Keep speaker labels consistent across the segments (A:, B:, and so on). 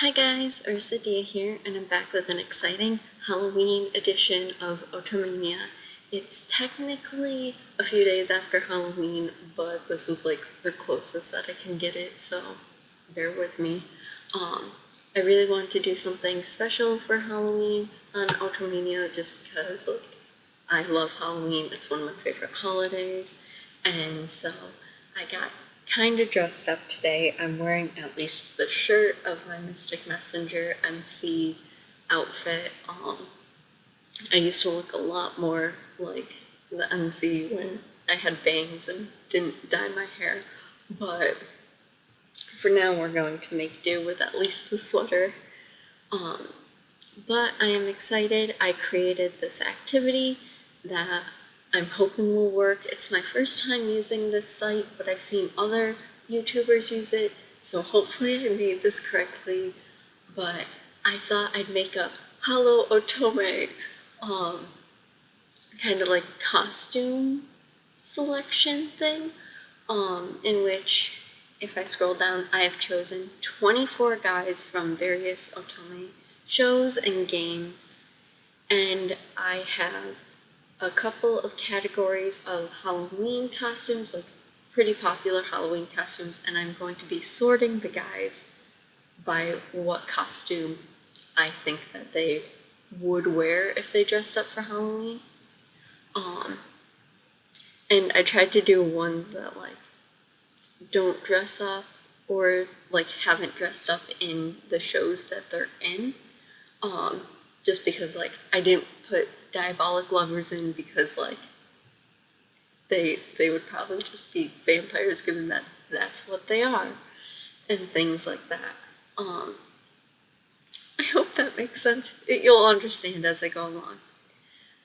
A: Hi guys, Ursadia here, and I'm back with an exciting Halloween edition of Otomania. It's technically a few days after Halloween, but this was like the closest that I can get it, so bear with me. I really wanted to do something special for Halloween on Otomania just because I love Halloween, it's one of my favorite holidays, and so I got kind of dressed up today. I'm wearing at least the shirt of my Mystic Messenger MC outfit. I used to look a lot more like the MC when I had bangs and didn't dye my hair, but for now we're going to make do with at least the sweater. But I am excited. I created this activity that I'm hoping will work. It's my first time using this site, but I've seen other YouTubers use it, so hopefully I made this correctly. But I thought I'd make a Hallow-Otome kind of like costume selection thing, in which, if I scroll down, I have chosen 24 guys from various Otome shows and games, and I have a couple of categories of Halloween costumes, like pretty popular Halloween costumes, and I'm going to be sorting the guys by what costume I think that they would wear if they dressed up for Halloween. And I tried to do ones that like don't dress up or like haven't dressed up in the shows that they're in. Just because like I didn't put Diabolic Lovers in because like they would probably just be vampires given that that's what they are and things like that. I hope that makes sense. You'll understand as I go along.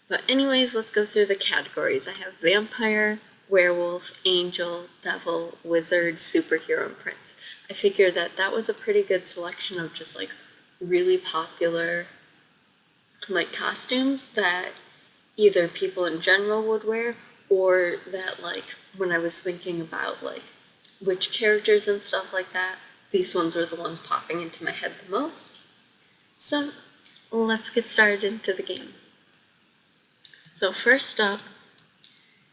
A: But anyways, let's go through the categories. I have vampire, werewolf, angel, devil, wizard, superhero, and prince. I figured that that was a pretty good selection of just like really popular like costumes that either people in general would wear, or that like when I was thinking about like which characters and stuff like that, these ones were the ones popping into my head the most. So let's get started into the game. So first up,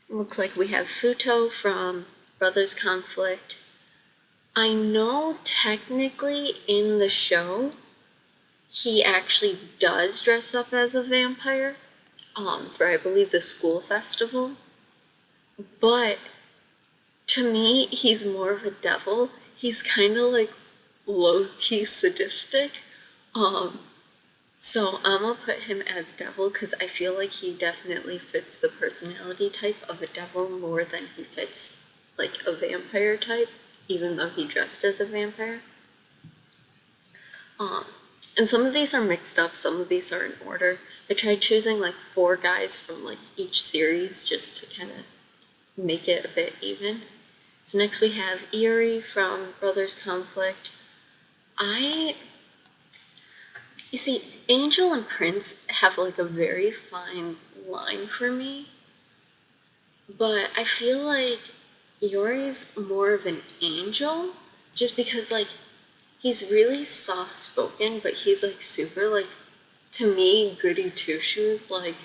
A: looks like we have Futo from Brothers Conflict. I know technically in the show he actually does dress up as a vampire, for I believe the school festival, but to me, he's more of a devil. He's kind of like low-key sadistic, so I'm gonna put him as devil because I feel like he definitely fits the personality type of a devil more than he fits like a vampire type, even though he dressed as a vampire. And some of these are mixed up, some of these are in order. I tried choosing like 4 guys from like each series just to kind of make it a bit even. So next we have Eerie from Brothers Conflict. You see, Angel and Prince have like a very fine line for me, but I feel like Yori's more of an angel, just because like he's really soft-spoken, but he's like super like, to me, goody two-shoes, like,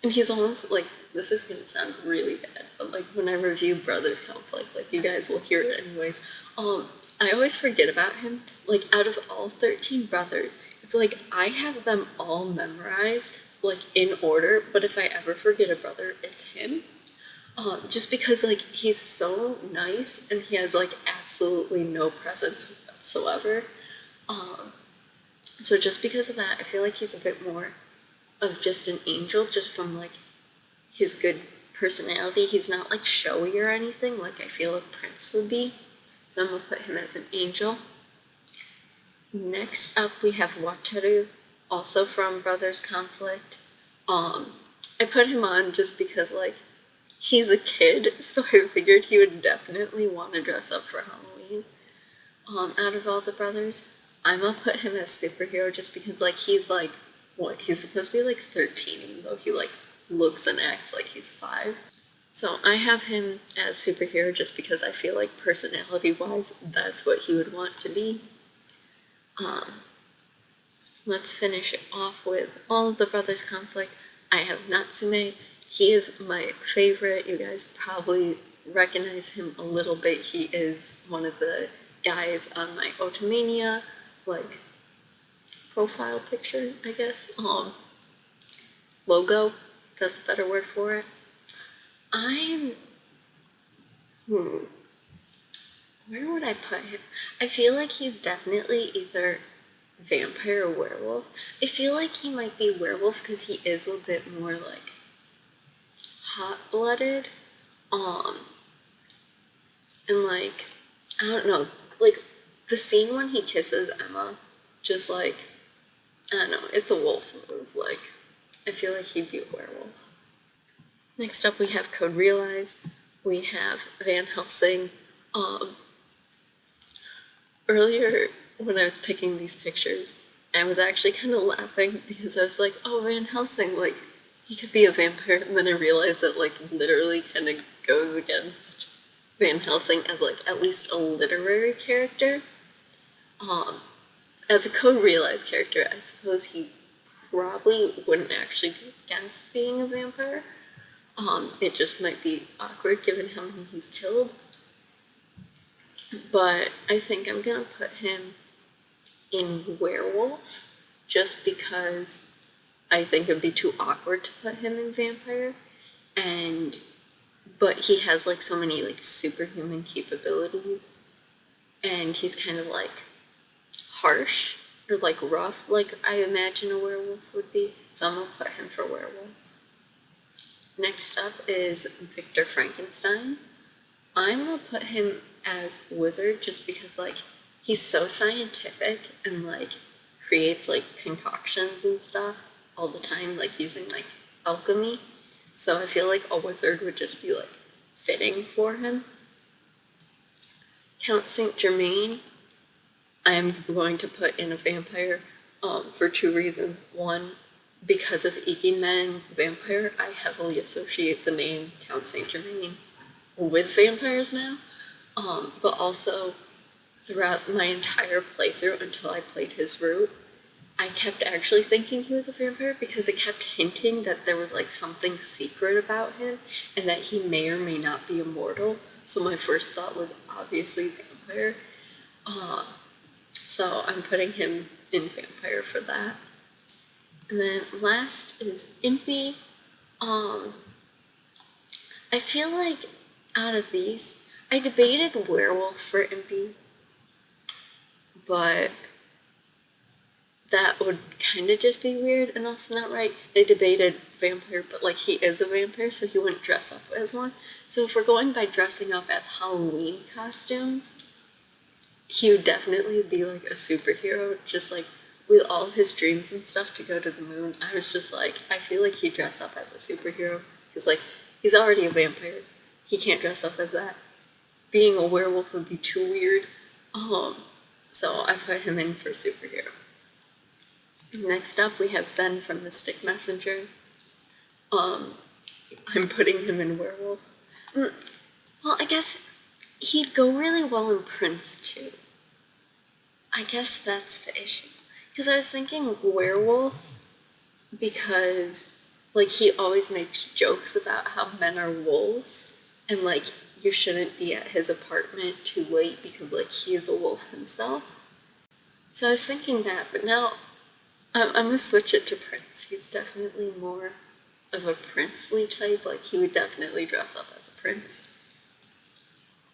A: and he's almost like, this is gonna sound really bad, but like when I review Brothers Conflict, like you guys will hear it anyways, I always forget about him. Like out of all 13 brothers, it's like I have them all memorized, like in order, but if I ever forget a brother, it's him. Just because like he's so nice and he has like absolutely no presence whatsoever. So just because of that, I feel like he's a bit more of just an angel, just from like his good personality. He's not like showy or anything like I feel a prince would be. So I'm gonna put him as an angel. Next up we have Wataru, also from Brothers Conflict. I put him on just because like he's a kid, so I figured he would definitely want to dress up for Halloween. Out of all the brothers, I'm gonna put him as superhero just because like he's like, what, he's supposed to be like 13 even though he like looks and acts like he's 5. So I have him as superhero just because I feel like personality-wise, that's what he would want to be. Let's finish it off with all of the brothers' conflict. I have Natsume. He is my favorite. You guys probably recognize him a little bit. He is one of the guys on my Otomania, like, profile picture, I guess. Logo. That's a better word for it. Where would I put him? I feel like he's definitely either vampire or werewolf. I feel like he might be werewolf because he is a bit more like hot-blooded. And like, I don't know, like the scene when he kisses Emma, just like, I don't know, it's a wolf move. Like, I feel like he'd be a werewolf. Next up we have Code Realize. We have Van Helsing. Earlier when I was picking these pictures, I was actually kind of laughing because I was like, oh, Van Helsing, like, he could be a vampire, and then I realized that, like, literally kind of goes against Van Helsing as, like, at least a literary character. As a Code Realize character, I suppose he probably wouldn't actually be against being a vampire. It just might be awkward given how many he's killed. But I think I'm gonna put him in werewolf just because I think it'd be too awkward to put him in vampire. But he has like so many like superhuman capabilities, and he's kind of like harsh or like rough, like I imagine a werewolf would be. So I'm gonna put him for werewolf. Next up is Victor Frankenstein. I'm gonna put him as wizard just because like he's so scientific and like creates like concoctions and stuff all the time, like using like alchemy. So I feel like a wizard would just be like fitting for him. Count Saint Germain, I'm going to put in a vampire for two reasons. One, because of Ikemen vampire, I heavily associate the name Count Saint Germain with vampires now. But also throughout my entire playthrough until I played his route, I kept actually thinking he was a vampire because it kept hinting that there was like something secret about him and that he may or may not be immortal. So my first thought was obviously vampire. So I'm putting him in vampire for that. And then last is Impy. I feel like out of these, I debated werewolf for Impy, but that would kind of just be weird and also not right. I debated vampire, but like he is a vampire, so he wouldn't dress up as one. So if we're going by dressing up as Halloween costumes, he would definitely be like a superhero, just like with all his dreams and stuff to go to the moon. I was just like, I feel like he'd dress up as a superhero because like he's already a vampire. He can't dress up as that. Being a werewolf would be too weird. So I put him in for superhero. Next up, we have Zen from Mystic Messenger. I'm putting him in werewolf. Well, I guess he'd go really well in Prince too. I guess that's the issue. Because I was thinking werewolf because, like, he always makes jokes about how men are wolves and, like, you shouldn't be at his apartment too late because, like, he is a wolf himself. So I was thinking that, but now I'm gonna switch it to Prince. He's definitely more of a princely type. Like, he would definitely dress up as a prince.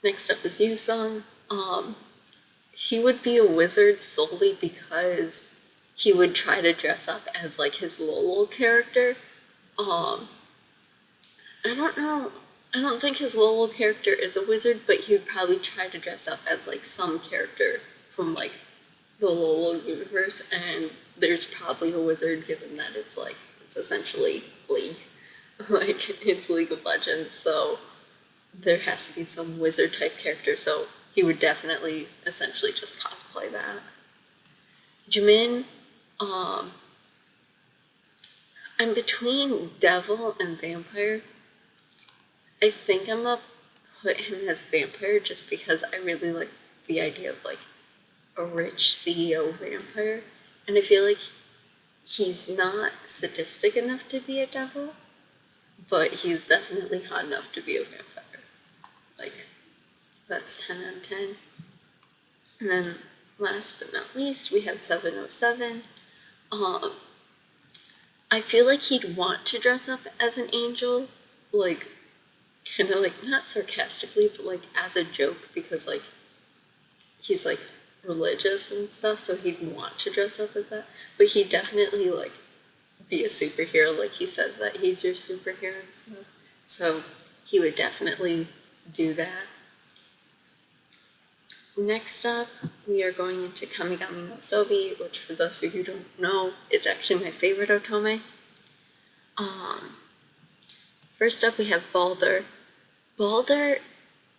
A: Next up is Yusung. He would be a wizard solely because he would try to dress up as, like, his Lolo character. I don't know. I don't think his Lolo character is a wizard, but he would probably try to dress up as, like, some character from, like, the Lolo universe, and there's probably a wizard given that it's, like, it's essentially League. Like, it's League of Legends, so there has to be some wizard-type character, so he would definitely essentially just cosplay that. Jimin, I'm between devil and vampire. I think I'm gonna put him as vampire just because I really like the idea of, like, a rich CEO vampire, and I feel like he's not sadistic enough to be a devil, but he's definitely hot enough to be a vampire. Like, that's 10 out of 10. And then, last but not least, we have 707. I feel like he'd want to dress up as an angel, like, kind of like, not sarcastically, but like as a joke, because like, he's like religious and stuff, so he'd want to dress up as that. But he'd definitely like be a superhero, like he says that he's your superhero and stuff. So he would definitely do that. Next up, we are going into Kamigami no Asobi, which for those of you who don't know, is actually my favorite otome. First up, we have Balder. Balder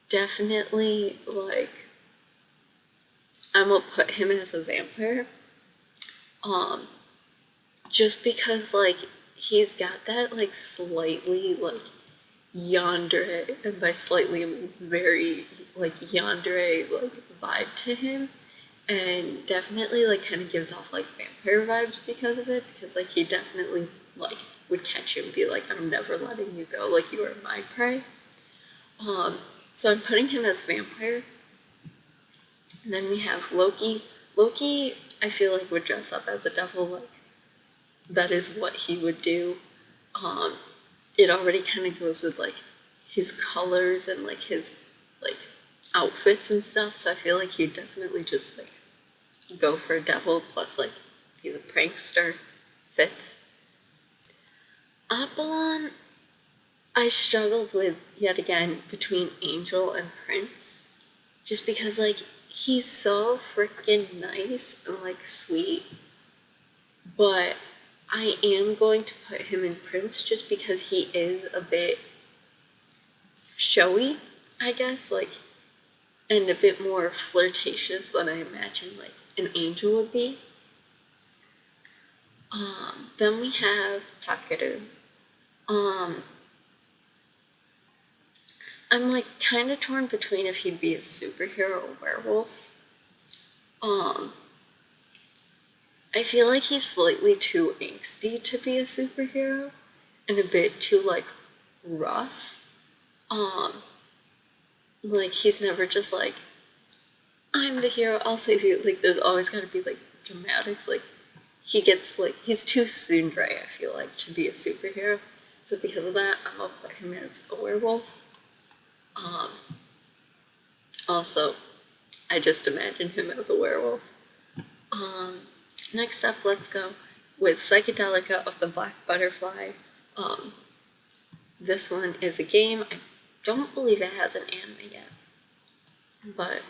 A: definitely, like, I'm gonna put him as a vampire. Just because, like, he's got that, like, slightly, like, yandere, and by slightly, I mean very, like, yandere, like, vibe to him, and definitely, like, kind of gives off, like, vampire vibes because of it, because, like, he definitely, like, would catch you and be like, I'm never letting you go, like, you are my prey. So I'm putting him as vampire. And then we have Loki. Loki, I feel like, would dress up as a devil, like, that is what he would do. It already kind of goes with, like, his colors and, like, his, like, outfits and stuff, so I feel like he'd definitely just, like, go for a devil, plus, like, he's a prankster. Fits. Apollon, I struggled with, yet again, between Angel and Prince, just because, like, he's so freaking nice and, like, sweet, but I am going to put him in Prince just because he is a bit showy, I guess, like, and a bit more flirtatious than I imagine, like, an Angel would be. Then we have Takeru. I'm, like, kind of torn between if he'd be a superhero or werewolf. I feel like he's slightly too angsty to be a superhero, and a bit too, like, rough. Like, he's never just like, I'm the hero, I'll save you. Like, there's always gotta be, like, dramatics. Like, he gets, like, he's too tsundere, I feel like, to be a superhero. So because of that, I'm gonna put him as a werewolf. Also, I just imagine him as a werewolf. Next up, let's go with Psychedelica of the Black Butterfly. This one is a game. I don't believe it has an anime yet. But,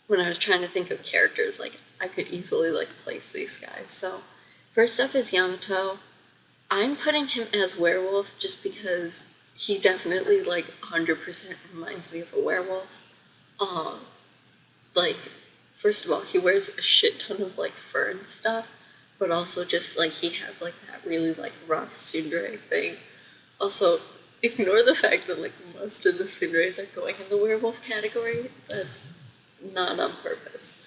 A: when I was trying to think of characters, like, I could easily, like, place these guys. So, first up is Yamato. I'm putting him as werewolf just because he definitely, like, 100% reminds me of a werewolf. Like, first of all, he wears a shit ton of, like, fur and stuff, but also just, like, he has, like, that really, like, rough tsundere thing. Also, ignore the fact that, like, most of the tsunderes are going in the werewolf category. That's not on purpose.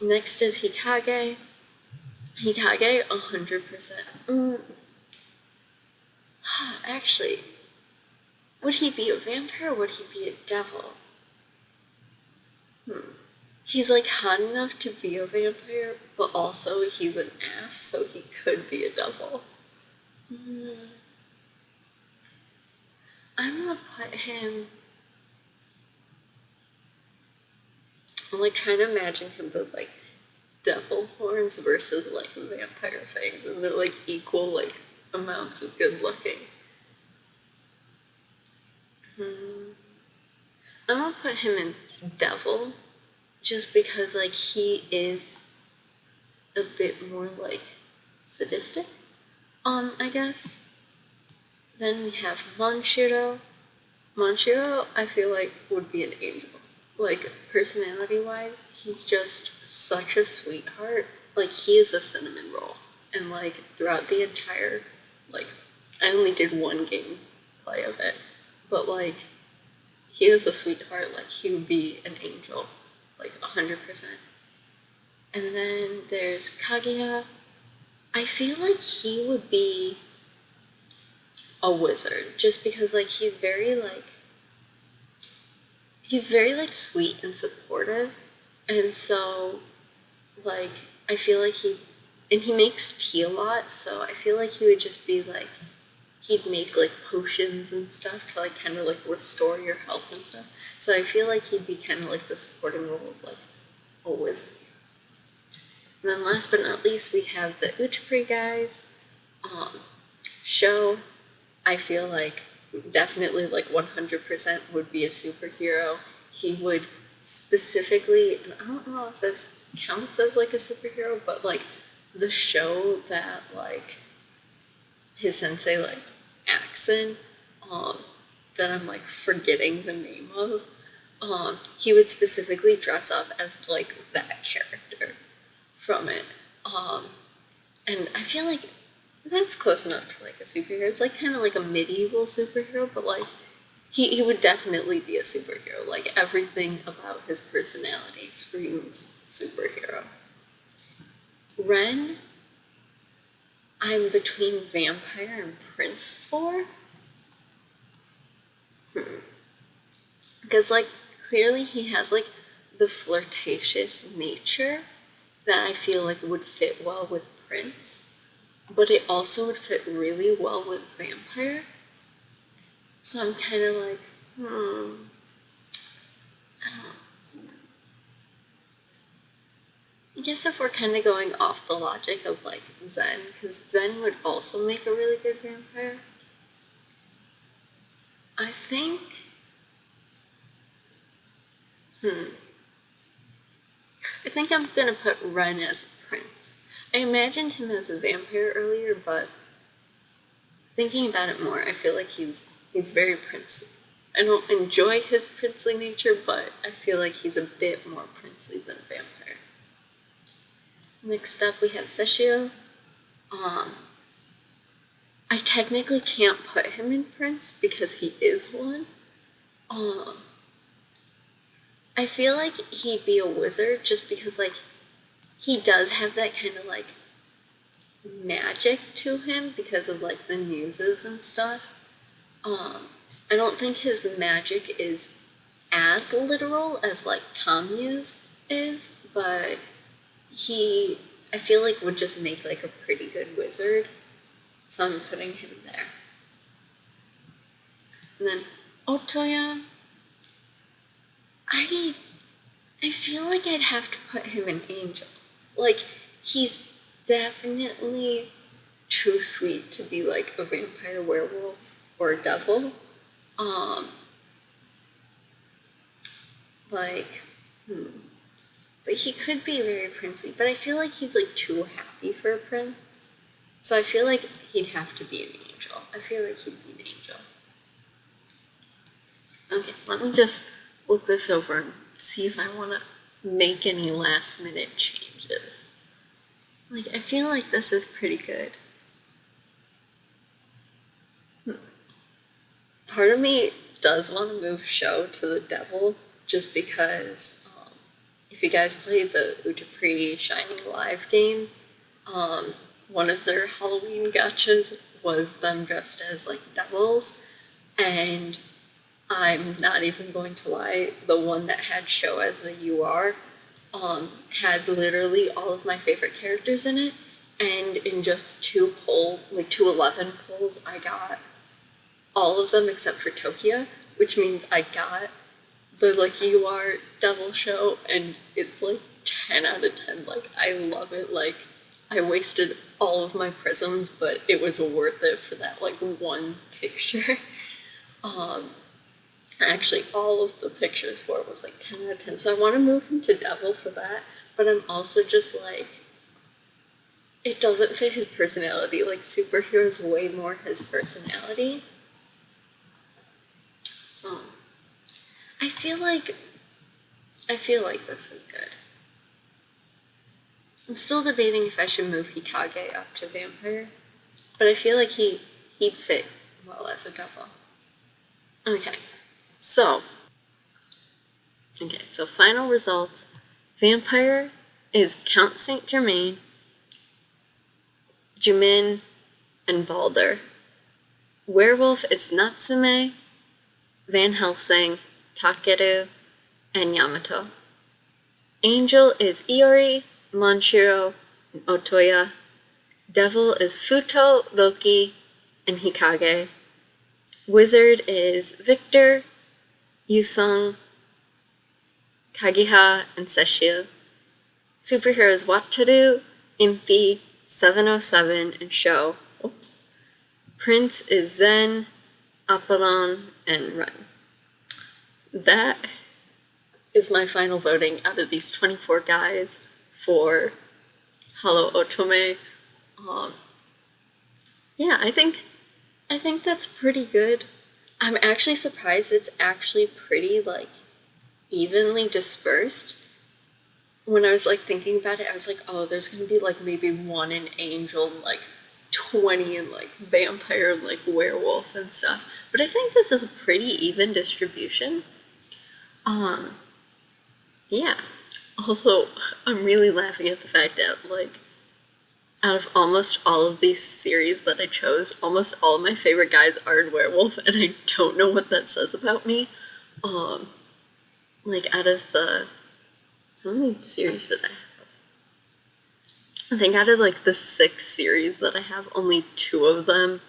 A: Next is Hikage. Hikage, 100%. Actually, would he be a vampire or would he be a devil? He's, like, hot enough to be a vampire, but also he's an ass, so he could be a devil. I'm gonna put him... I'm, like, trying to imagine him with, like, devil horns versus, like, vampire fangs, and they're, like, equal, like, amounts of good looking. I'm gonna put him in devil, just because, like, he is a bit more, like, sadistic, I guess. Then we have Manshiro. Manshiro, I feel like, would be an angel. Like, personality-wise, he's just such a sweetheart. Like, he is a cinnamon roll. And, like, throughout the entire, like, I only did one gameplay of it, but, like, he is a sweetheart. Like, he would be an angel. like 100%. And then there's Kaguya. I feel like he would be a wizard, just because like he's very like sweet and supportive, and so like I feel like he makes tea a lot, so I feel like he would just be like, he'd make like potions and stuff to like kind of like restore your health and stuff. So I feel like he'd be kind of like the supporting role of like a wizard. And then last but not least, we have the Utapri guys. Sho, I feel like definitely like 100% would be a superhero. He would specifically, and I don't know if this counts as like a superhero, but like the show that like his sensei like acts in, that I'm like forgetting the name of, he would specifically dress up as like that character from it. And I feel like that's close enough to like a superhero. It's like kind of like a medieval superhero, but like he would definitely be a superhero. Like everything about his personality screams superhero. Ren, I'm between vampire and prince for. Because like clearly he has like the flirtatious nature that I feel like would fit well with prince, but it also would fit really well with vampire. So I'm kind of like, I don't know. I guess if we're kind of going off the logic of like Zen, because Zen would also make a really good vampire, I think, I think I'm gonna put Ren as a prince. I imagined him as a vampire earlier, but thinking about it more, I feel like he's very princely. I don't enjoy his princely nature, but I feel like he's a bit more princely than a vampire. Next up, we have Seshio. I technically can't put him in prince because he is one. I feel like he'd be a wizard just because like he does have that kind of like magic to him because of like the muses and stuff. I don't think his magic is as literal as like Tom Muse is, but I feel like would just make like a pretty good wizard. So I'm putting him there. And then Otoya, I feel like I'd have to put him in Angel. Like, he's definitely too sweet to be like a vampire, werewolf, or a devil. But he could be very princely, but I feel like he's like too happy for a prince. So I feel like he'd have to be an angel. I feel like he'd be an angel. Okay, let me just look this over and see if I want to make any last minute changes. Like, I feel like this is pretty good. Part of me does want to move Sho to the devil, just because if you guys played the Utapri Shining Live game, one of their Halloween gachas was them dressed as like devils, and I'm not even going to lie, the one that had Sho as the UR had literally all of my favorite characters in it, and in just 211 polls, I got all of them except for Tokyo, which means I got the like UR devil Sho, and it's like 10 out of 10. Like, I love it. Like, I wasted all of my prisms, but it was worth it for that like one picture. Actually, all of the pictures for it was like 10 out of 10. So I want to move him to devil for that, but I'm also just like, it doesn't fit his personality. Like, superheroes way more his personality. So I feel like this is good. I'm still debating if I should move Hikage up to vampire, but I feel like he'd fit well as a devil. Okay, so Okay, so final results. Vampire is Count Saint Germain, Jimin, and Balder. Werewolf is Natsume, Van Helsing, Takeru, and Yamato. Angel is Iori, Manshiro, and Otoya. Devil is Futo, Loki, and Hikage. Wizard is Victor, Yusung, Kageha, and Seshio. Superheroes Wataru, Impy, 707, and Sho. Oops. Prince is Zen, Apollon, and Ren. That is my final voting out of these 24 guys for Hallow-Otome. Yeah, I think that's pretty good. I'm actually surprised it's actually pretty, like, evenly dispersed. When I was, like, thinking about it, I was like, oh, there's gonna be, like, maybe 1 in Angel and, like, 20 in, like, Vampire and, like, Werewolf and stuff. But I think this is a pretty even distribution. Yeah. Also, I'm really laughing at the fact that, like, out of almost all of these series that I chose, almost all of my favorite guys are in Werewolf, and I don't know what that says about me. Like, out of the... How many series did I have? I think out of, like, the 6 series that I have, only 2 of them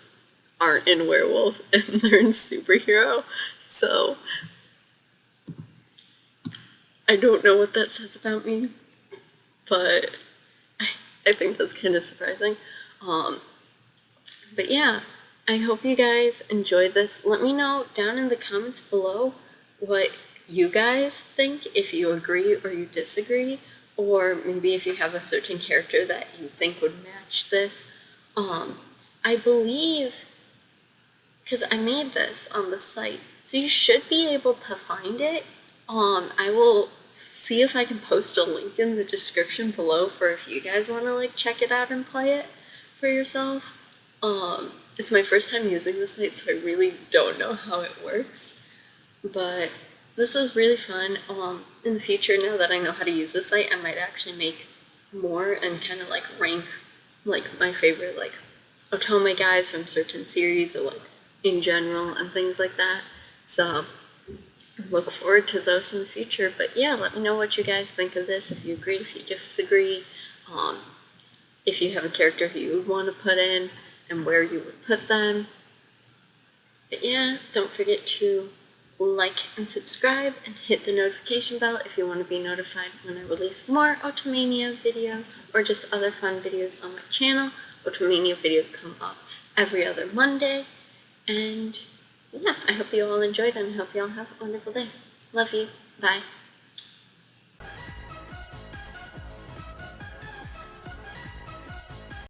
A: aren't in Werewolf, and they're in Superhero. So, I don't know what that says about me, but I think that's kind of surprising. But yeah, I hope you guys enjoyed this. Let me know down in the comments below what you guys think, if you agree or you disagree, or maybe if you have a certain character that you think would match this. I believe, because I made this on the site, so you should be able to find it. I will see if I can post a link in the description below for if you guys want to, like, check it out and play it for yourself. It's my first time using the site, so I really don't know how it works. But this was really fun. In the future, now that I know how to use the site, I might actually make more and kind of, like, rank, like, my favorite, like, Otome guys from certain series or, like, in general and things like that. So look forward to those in the future. But yeah, let me know what you guys think of this, if you agree, if you disagree, if you have a character who you would want to put in and where you would put them. But yeah, don't forget to like and subscribe and hit the notification bell if you want to be notified when I release more Otomania videos or just other fun videos on my channel. Otomania videos come up every other Monday. And yeah, I hope you all enjoyed and I hope you all have a wonderful day. Love you. Bye.